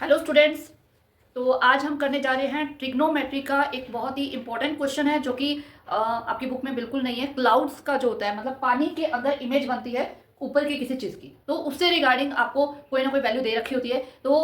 Hello students. तो आज हम करने जा रहे हैं ट्रिग्नोमेट्री का एक बहुत ही इंपॉर्टेंट क्वेश्चन है जो कि आपकी बुक में बिल्कुल नहीं है। क्लाउड्स का जो होता है मतलब पानी के अंदर इमेज बनती है ऊपर की किसी चीज़ की, तो उससे रिगार्डिंग आपको कोई ना कोई वैल्यू दे रखी होती है। तो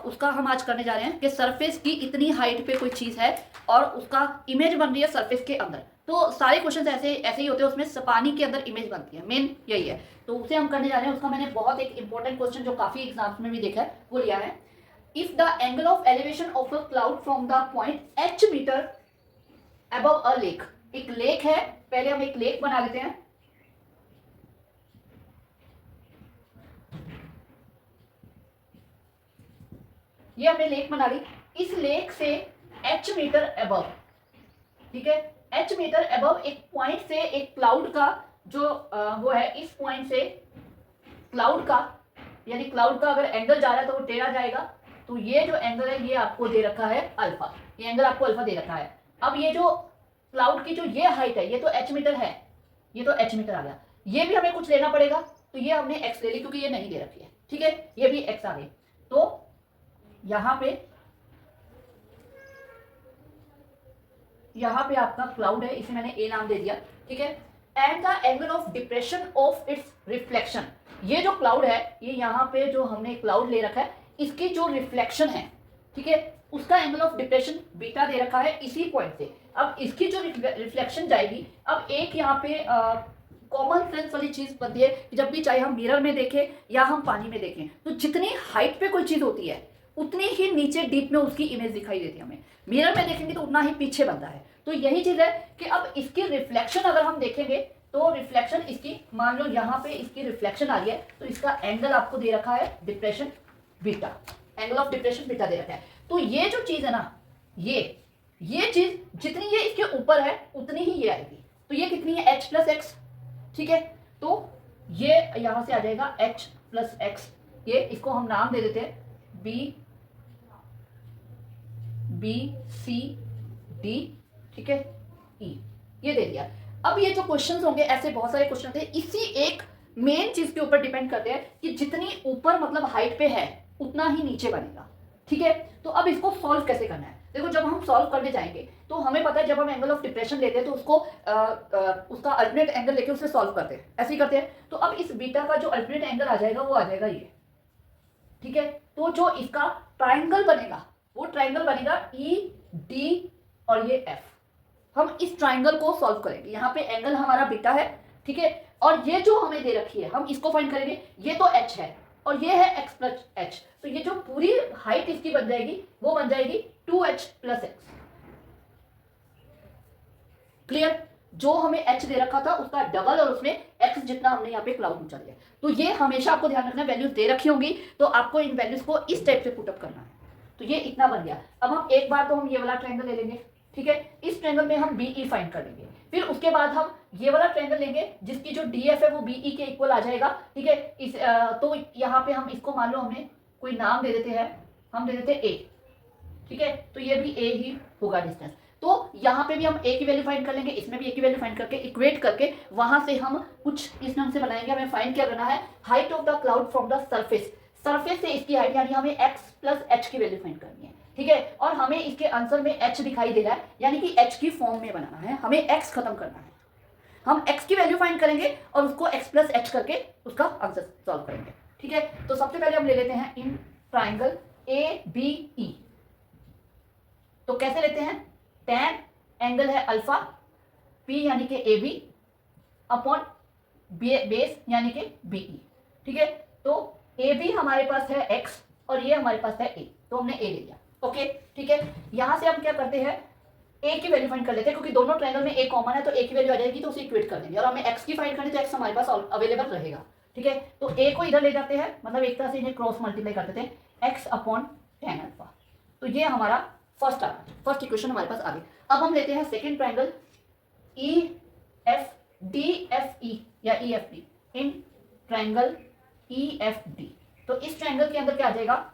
उसका हम आज करने जा रहे हैं कि सरफेस की इतनी हाइट पे कोई चीज़ है और उसका इमेज बन रही है सरफेस के अंदर। तो सारे क्वेश्चन ऐसे ऐसे ही होते हैं, उसमें पानी के अंदर इमेज बनती है, मेन यही है। तो उसे हम करने जा रहे हैं। उसका मैंने बहुत एक इंपॉर्टेंट क्वेश्चन जो काफ़ी एग्जाम्स में भी देखा है वो लिया है। If the angle of elevation of a cloud from the point h meter above a lake, एक लेक है, पहले हम एक लेक बना लेते हैं। ये हमने लेक बना ली। इस लेक से h मीटर अबव, ठीक है, h मीटर अबव एक पॉइंट से एक क्लाउड का जो वो है, इस पॉइंट से क्लाउड का, यानी क्लाउड का अगर एंगल जा रहा है तो वो टेढ़ा जाएगा। तो ये जो एंगल है ये आपको दे रखा है अल्फा, ये एंगल आपको अल्फा दे रखा है। अब ये जो क्लाउड की जो ये हाइट है ये तो h मीटर है, ये तो h मीटर आ गया। ये भी हमें कुछ लेना पड़ेगा, तो ये हमने x ले ली क्योंकि ये नहीं दे रखी है, ठीक है, ये भी x आ गई। तो यहाँ पे आपका क्लाउड है, इसे मैंने a नाम दे दिया, ठीक है। And the angle of depression of its reflection, ये जो क्लाउड है, ये यहाँ पे जो हमने क्लाउड ले रखा है, इसकी जो रिफ्लेक्शन है, ठीक है, उसका एंगल ऑफ डिप्रेशन बीटा दे रखा है इसी पॉइंट से। अब इसकी जो रिफ्लेक्शन जाएगी, अब एक यहाँ पे कॉमन सेंस वाली चीज बनती है कि जब भी चाहे हम मिरर में देखें या हम पानी में देखें, तो जितनी हाइट पे कोई चीज होती है उतनी ही नीचे डीप में उसकी इमेज दिखाई देती है हमें। मिरर में देखेंगे तो उतना ही पीछे बनता है। तो यही चीज है कि अब इसकी रिफ्लेक्शन अगर हम देखेंगे तो रिफ्लेक्शन इसकी, मान लो यहाँ पे इसकी रिफ्लेक्शन आ रही है, तो इसका एंगल आपको दे रखा है depression beta, angle of depression beta दे रखा है। तो ये जो चीज है ना, ये चीज जितनी ये इसके ऊपर है उतनी ही ये आएगी। तो ये कितनी है, h प्लस एक्स, ठीक है। तो ये यहां से आ जाएगा h प्लस एक्स, ये इसको हम नाम दे देते हैं बी सी डी, ठीक है, ई, ये दे दिया। अब ये जो क्वेश्चंस होंगे, ऐसे बहुत सारे क्वेश्चन थे, इसी एक मेन चीज के ऊपर डिपेंड करते हैं कि जितनी ऊपर मतलब हाइट पे है उतना ही नीचे बनेगा, ठीक है। तो अब इसको सॉल्व कैसे करना है, देखो जब हम सॉल्व करने जाएंगे तो हमें पता है जब हम एंगल ऑफ डिप्रेशन लेते हैं तो उसको उसका अल्टरनेट एंगल लेके उसे सॉल्व करते हैं, ऐसे ही करते हैं। तो अब इस बीटा का जो अल्टरनेट एंगल आ जाएगा वो आ जाएगा ये, ठीक है। तो जो इसका ट्राइंगल बनेगा वो ट्राइंगल बनेगा ई डी और ये एफ। हम इस ट्राइंगल को सॉल्व करेंगे, यहाँ पे एंगल हमारा बीटा है, ठीक है, और ये जो हमें दे रखी है हम इसको फाइंड करेंगे। ये तो h है और ये है x प्लस एच, तो ये जो पूरी हाइट इसकी बन जाएगी वो बन जाएगी 2h प्लस एक्स। क्लियर, जो हमें h दे रखा था उसका डबल और उसमें x जितना हमने यहाँ पे क्लाउड ऊंचा दिया। तो ये हमेशा आपको ध्यान रखना, वैल्यूज दे रखी होंगी तो आपको इन वैल्यूज को इस टाइप से पुटअप करना है। तो ये इतना बन गया। अब हम एक बार तो हम ये वाला ट्रायंगल ले लेंगे, ठीक है, इस ट्रायंगल में हम BE फाइंड कर लेंगे। फिर उसके बाद हम ये वाला ट्रायंगल लेंगे जिसकी जो DF है वो BE के इक्वल आ जाएगा, ठीक है। तो यहाँ पे हम इसको मान लो हमने कोई नाम दे देते हैं, हम दे देते हैं A, ठीक है, तो ये भी A ही होगा डिस्टेंस। तो यहाँ पे भी हम A की वैल्यू फाइंड कर लेंगे, इसमें भी A की वैल्यू फाइंड करके इक्वेट करके वहां से हम कुछ इस ढंग से बनाएंगे। हमें फाइंड क्या करना है, height of the cloud from the surface, surface से इसकी हाइट, यानी हमें x प्लस एच की वैल्यू फाइंड करनी है, ठीक है। और हमें इसके आंसर में h दिखाई दे रहा है, यानी कि h की फॉर्म में बनाना है, हमें x खत्म करना है। हम x की वैल्यू फाइंड करेंगे और उसको x प्लस एच करके उसका आंसर सॉल्व करेंगे, ठीक है। तो सबसे पहले हम ले लेते हैं इन ट्राइंगल ABE। तो कैसे लेते हैं, tan एंगल है अल्फा, P यानी कि AB अपॉन बेस यानी कि BE, ठीक है। तो AB हमारे पास है x और ये हमारे पास है A, तो हमने A ले लिया, ओके, ठीक है। यहां से हम क्या करते हैं, A की वैल्यू फाइंड कर लेते हैं, क्योंकि दोनों ट्रायंगल में A कॉमन है तो A की वैल्यू आ जाएगी, तो उसे इक्वेट कर देंगे। और हमें x की फाइंड करनी तो x हमारे पास अवेलेबल रहेगा, ठीक है। तो A को इधर ले जाते हैं, मतलब एक तरह से इन्हें क्रॉस मल्टीप्लाई कर देते हैं, x अपॉन tan अल्फा। तो ये हमारा फर्स्ट इक्वेशन हमारे पास आ गई। अब हम लेते हैं सेकेंड ट्रायंगल EFDFE या EFD, इन ट्रायंगल EFD। तो इस ट्रायंगल के अंदर क्या आ जाएगा,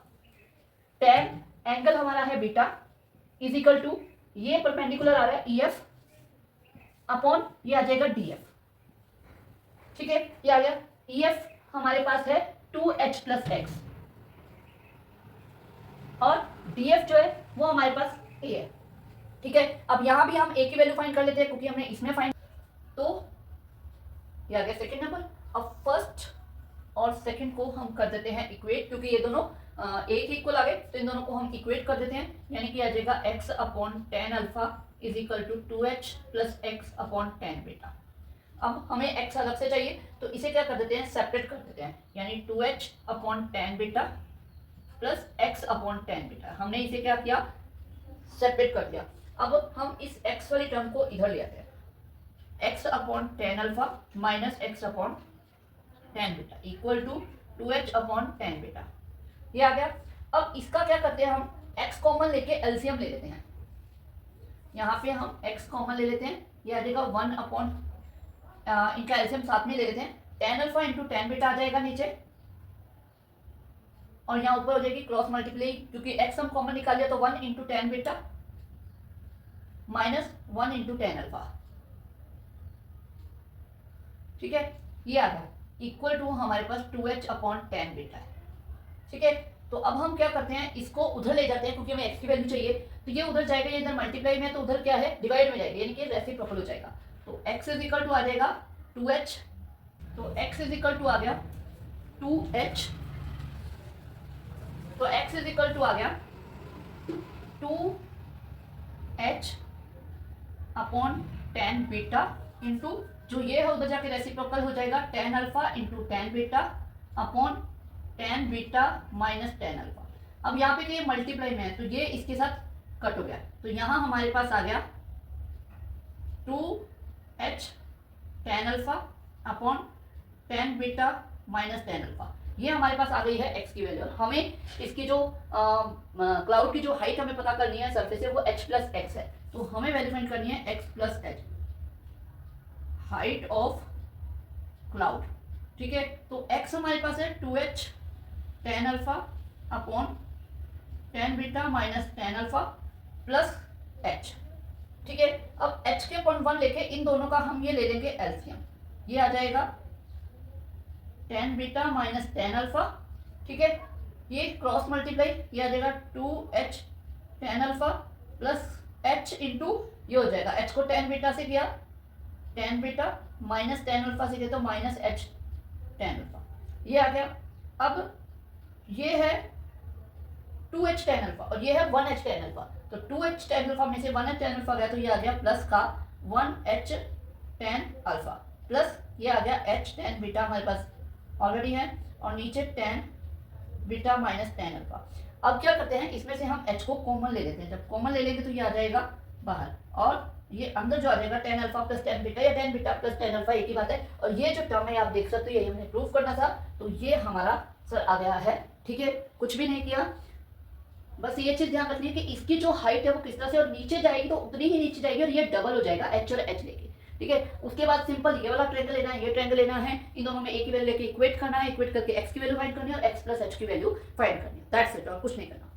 tan एंगल हमारा है बीटा इज इक्वल टू, ये परपेंडिकुलर आ रहा है EF अपॉन ये आ जाएगा DF, ठीक है। ये आ गया, EF हमारे पास है 2h प्लस एक्स, DF जो है वो हमारे पास A है, ठीक है। अब यहाँ भी हम A की वैल्यू फाइंड कर लेते हैं क्योंकि हमने इसमें फाइंड, तो ये आ गया सेकेंड नंबर। अब फर्स्ट और सेकंड को हम कर देते हैं इक्वेट, क्योंकि ये दोनों एक इक्वल आ गए, तो इन दोनों को हम इक्वेट कर देते हैं, यानी कि आ जाएगा x upon ten alpha is equal to 2h plus x upon ten beta. अब हमें x अलग से चाहिए, तो इसे क्या कर देते हैं, सेपरेट कर देते हैं, यानी 2h upon ten beta plus x upon ten beta. हमने इसे क्या किया, सेपरेट कर दिया। अब हम इस x वाली टर्म को इधर ले आते हैं, x upon ten alpha minus x upon ten beta equal to 2h upon ten beta, ये आ गया। अब इसका क्या करते हैं, हम x कॉमन लेके एलसीएम ले लेते हैं। यहाँ पे हम x कॉमन ले लेते हैं, ये आ जाएगा 1 अपॉन, इनका एलसीएम साथ में ले लेते हैं, tan alpha into tan beta आ जाएगा नीचे, और यहाँ ऊपर हो जाएगी क्रॉस मल्टीप्लाई, क्योंकि x हम कॉमन निकाल लिया, तो 1 into tan beta minus 1 into tan alpha, ठीक है, ये आ गया इक्वल टू हमारे पास 2h अपॉन टेन बीटा है, ठीक है। तो अब हम क्या करते हैं, इसको उधर ले जाते हैं, क्योंकि हमें x की वैल्यू चाहिए, तो ये उधर जाएगा, ये इधर मल्टीप्लाई में है, तो उधर क्या है, डिवाइड में जाएगा, यानी कि रेसिप्रोकल हो जाएगा। तो x इज इक्वल टू आ जाएगा 2h, तो x इज इक्वल टू आ गया 2h, तो x इज इक्वल टू आ गया 2h upon ten beta into जो ये है उधर जाके रेसिप्रोकल हो जाएगा, tan alpha into tan beta upon ten beta minus tan alpha. अब यहाँ पे ये मल्टीप्लाई में है, तो ये इसके साथ कट हो गया, तो यहाँ हमारे पास आ गया 2h tan alpha upon ten beta minus tan alpha, ये हमारे पास आ गई है x की वैल्यू। हमें इसकी जो क्लाउड की जो हाइट हमें पता करनी है सरफेस से, वो h प्लस एक्स है, तो हमें वैल्यू फाइंड करनी है x plus H, height of cloud, ठीक है। तो x हमारे पास है 2h tan alpha upon ten beta minus ten alpha plus h, ठीक है। अब h के पॉइंट 1 लेके इन दोनों का हम ये ले लेंगे एलसीएम, ये आ जाएगा ten beta minus ten alpha, ठीक है, ये क्रॉस मल्टीप्लाई, ये आ जाएगा 2h ten alpha plus h into ये हो जाएगा, h को टेन बीटा से किया, ten beta minus tan alpha से किया, तो माइनस h टेन अल्फा, ये आ गया। अब ये है 2h टेन अल्फा और ये है 1h टेन अल्फा, तो 2h टेन अल्फा में से 1h टेन अल्फा गया, तो ये आ गया प्लस का 1h टेन अल्फा प्लस ये आ गया h टेन बीटा हमारे पास ऑलरेडी है, और नीचे ten beta minus tan alpha. अब क्या करते हैं, इसमें से हम h को कॉमन ले लेते हैं, जब कॉमन ले लेंगे तो ये आ जाएगा बाहर, और ये अंदर जो आ जाएगा tan alpha plus tan beta या tan beta plus tan alpha, एक ही बात है। और ये जो टर्म है आप देख सकते हो, ये हमने प्रूव करना था, तो ये हमारा सर आ गया है, ठीक है, कुछ भी नहीं किया। बस ये चीज ध्यान रखनी है कि इसकी जो हाइट है वो किस तरह से, और नीचे जाएगी तो उतनी ही नीचे जाएगी, और ये डबल हो जाएगा h और h लेके, ठीक है। उसके बाद सिंपल ये वाला ट्रायंगल लेना है, ये ट्रायंगल लेना है, इन दोनों में एक ही वैल्यू लेके इक्वेट करना है, इक्वेट करके x की वैल्यू फाइंड करनी है और x प्लस h की वैल्यू फाइंड करनी है, दैट्स इट, और कुछ नहीं करना।